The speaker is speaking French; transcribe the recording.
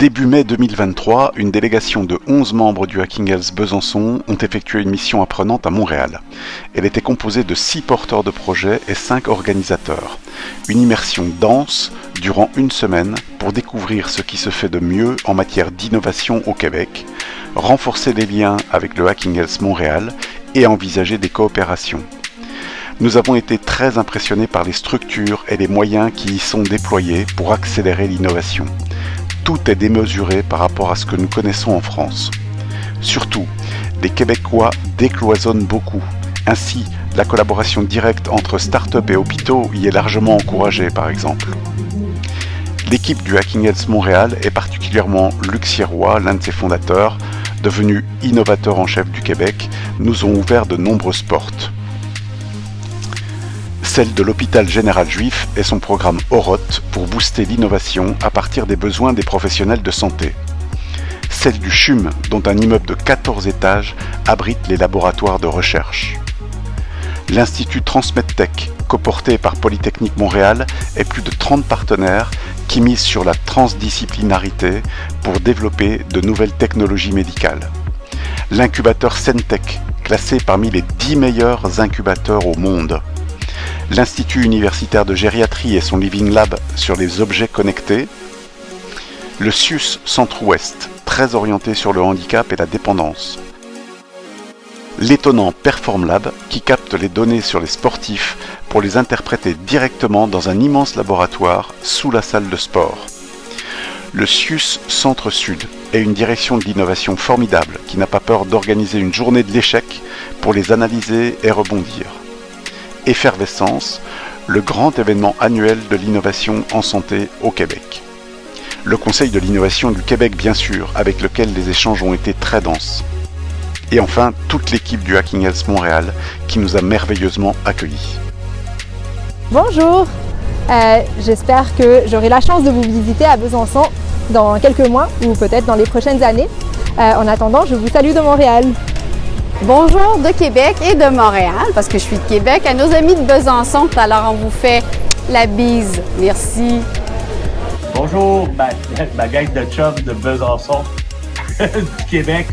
Début mai 2023, une délégation de 11 membres du Hacking Health Besançon ont effectué une mission apprenante à Montréal. Elle était composée de 6 porteurs de projets et 5 organisateurs. Une immersion dense durant une semaine pour découvrir ce qui se fait de mieux en matière d'innovation au Québec, renforcer les liens avec le Hacking Health Montréal et envisager des coopérations. Nous avons été très impressionnés par les structures et les moyens qui y sont déployés pour accélérer l'innovation. Tout est démesuré par rapport à ce que nous connaissons en France. Surtout, les Québécois décloisonnent beaucoup. Ainsi, la collaboration directe entre start-up et hôpitaux y est largement encouragée, par exemple. L'équipe du Hacking Health Montréal, et particulièrement Luc Sirois, l'un de ses fondateurs, devenu innovateur en chef du Québec, nous ont ouvert de nombreuses portes. Celle de l'hôpital général juif et son programme Oroth pour booster l'innovation à partir des besoins des professionnels de santé. Celle du CHUM, dont un immeuble de 14 étages abrite les laboratoires de recherche. L'Institut Transmedtech, coporté par Polytechnique Montréal, et plus de 30 partenaires qui misent sur la transdisciplinarité pour développer de nouvelles technologies médicales. L'incubateur Sentech, classé parmi les 10 meilleurs incubateurs au monde. L'Institut universitaire de gériatrie et son Living Lab sur les objets connectés, le CIUS Centre-Ouest, très orienté sur le handicap et la dépendance, l'étonnant Perform Lab qui capte les données sur les sportifs pour les interpréter directement dans un immense laboratoire sous la salle de sport, le CIUS Centre-Sud est une direction de l'innovation formidable qui n'a pas peur d'organiser une journée de l'échec pour les analyser et rebondir. Effervescence, le grand événement annuel de l'innovation en santé au Québec. Le Conseil de l'innovation du Québec, bien sûr, avec lequel les échanges ont été très denses. Et enfin, toute l'équipe du Hacking Health Montréal qui nous a merveilleusement accueillis. Bonjour, j'espère que j'aurai la chance de vous visiter à Besançon dans quelques mois ou peut-être dans les prochaines années. En attendant, je vous salue de Montréal. Bonjour de Québec et de Montréal, parce que je suis de Québec, à nos amis de Besançon. Alors, on vous fait la bise. Merci. Bonjour, ma gang de chums de Besançon, du Québec.